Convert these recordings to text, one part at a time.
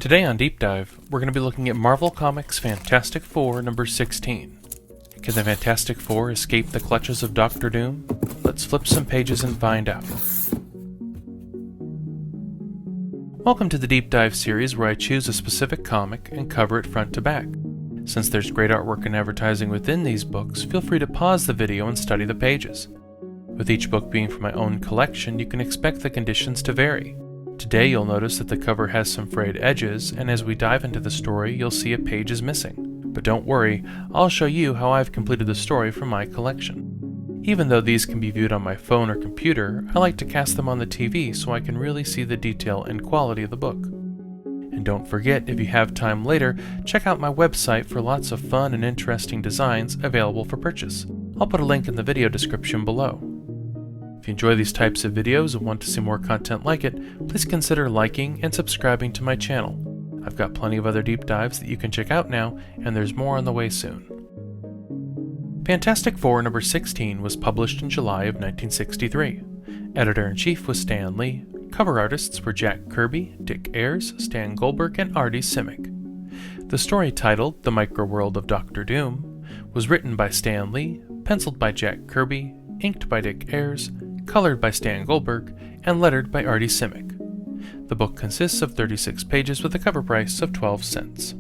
Today on Deep Dive, we're going to be looking at Marvel Comics Fantastic Four number 16. Can the Fantastic Four escape the clutches of Doctor Doom? Let's flip some pages and find out. Welcome to the Deep Dive series where I choose a specific comic and cover it front to back. Since there's great artwork and advertising within these books, feel free to pause the video and study the pages. With each book being from my own collection, you can expect the conditions to vary. Today you'll notice that the cover has some frayed edges, and as we dive into the story, you'll see a page is missing. But don't worry, I'll show you how I've completed the story from my collection. Even though these can be viewed on my phone or computer, I like to cast them on the TV so I can really see the detail and quality of the book. And don't forget, if you have time later, check out my website for lots of fun and interesting designs available for purchase. I'll put a link in the video description below. If you enjoy these types of videos and want to see more content like it, please consider liking and subscribing to my channel. I've got plenty of other deep dives that you can check out now, and there's more on the way soon. Fantastic Four number 16 was published in July of 1963. Editor-in-chief was Stan Lee. Cover artists were Jack Kirby, Dick Ayers, Stan Goldberg, and Artie Simek. The story, titled The Micro-World of Doctor Doom, was written by Stan Lee, penciled by Jack Kirby, inked by Dick Ayers, colored by Stan Goldberg, and lettered by Artie Simek. The book consists of 36 pages with a cover price of 12 cents.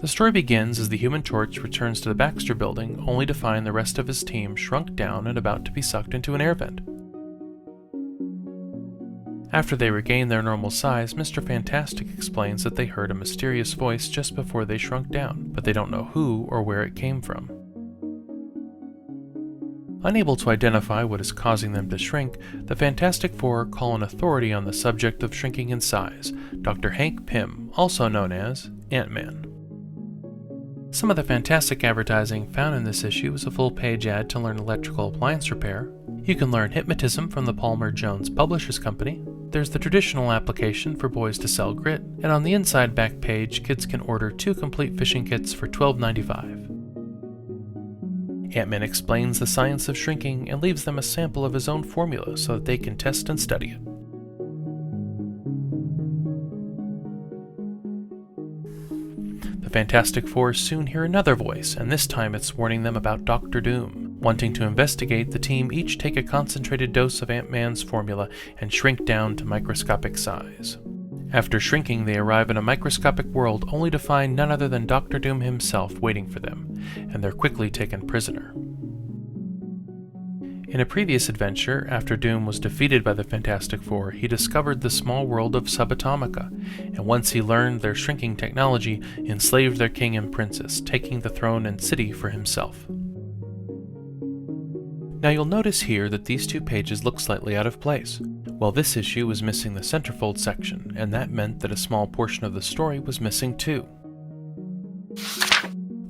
The story begins as the Human Torch returns to the Baxter Building, only to find the rest of his team shrunk down and about to be sucked into an air vent. After they regain their normal size, Mr. Fantastic explains that they heard a mysterious voice just before they shrunk down, but they don't know who or where it came from. Unable to identify what is causing them to shrink, the Fantastic Four call an authority on the subject of shrinking in size, Dr. Hank Pym, also known as Ant-Man. Some of the fantastic advertising found in this issue is a full-page ad to learn electrical appliance repair. You can learn hypnotism from the Palmer Jones Publishers Company. There's the traditional application for boys to sell grit, and on the inside back page, kids can order 2 complete fishing kits for $12.95. Ant-Man explains the science of shrinking and leaves them a sample of his own formula so that they can test and study it. The Fantastic Four soon hear another voice, and this time it's warning them about Doctor Doom. Wanting to investigate, the team each take a concentrated dose of Ant-Man's formula and shrink down to microscopic size. After shrinking, they arrive in a microscopic world only to find none other than Doctor Doom himself waiting for them, and they're quickly taken prisoner. In a previous adventure, after Doom was defeated by the Fantastic Four, he discovered the small world of Subatomica, and once he learned their shrinking technology, enslaved their king and princess, taking the throne and city for himself. Now you'll notice here that these 2 pages look slightly out of place. Well, this issue was missing the centerfold section, and that meant that a small portion of the story was missing too.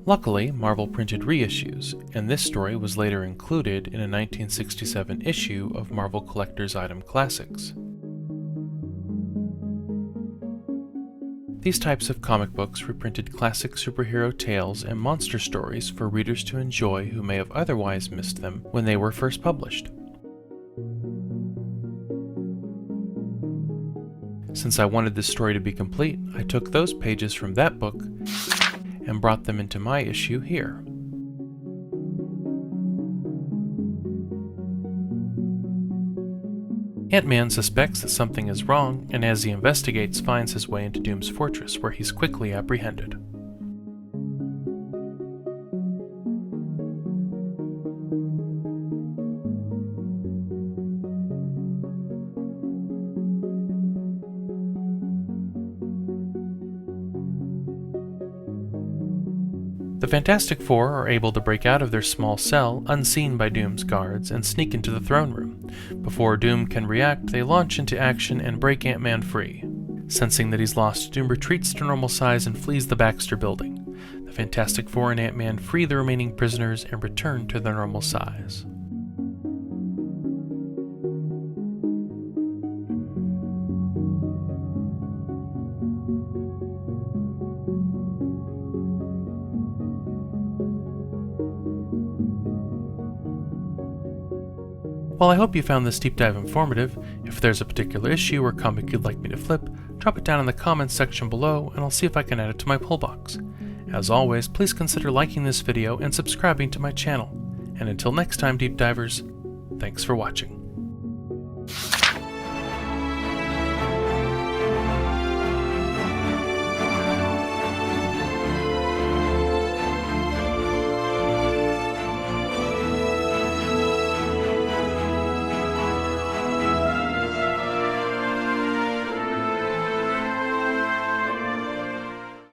Luckily, Marvel printed reissues, and this story was later included in a 1967 issue of Marvel Collector's Item Classics. These types of comic books reprinted classic superhero tales and monster stories for readers to enjoy who may have otherwise missed them when they were first published. Since I wanted this story to be complete, I took those pages from that book and brought them into my issue here. Ant-Man suspects that something is wrong, and as he investigates, finds his way into Doom's fortress, where he's quickly apprehended. The Fantastic Four are able to break out of their small cell, unseen by Doom's guards, and sneak into the throne room. Before Doom can react, they launch into action and break Ant-Man free. Sensing that he's lost, Doom retreats to normal size and flees the Baxter Building. The Fantastic Four and Ant-Man free the remaining prisoners and return to their normal size. While I hope you found this deep dive informative, if there's a particular issue or comic you'd like me to flip, drop it down in the comments section below and I'll see if I can add it to my pull box. As always, please consider liking this video and subscribing to my channel. And until next time, Deep Divers, thanks for watching.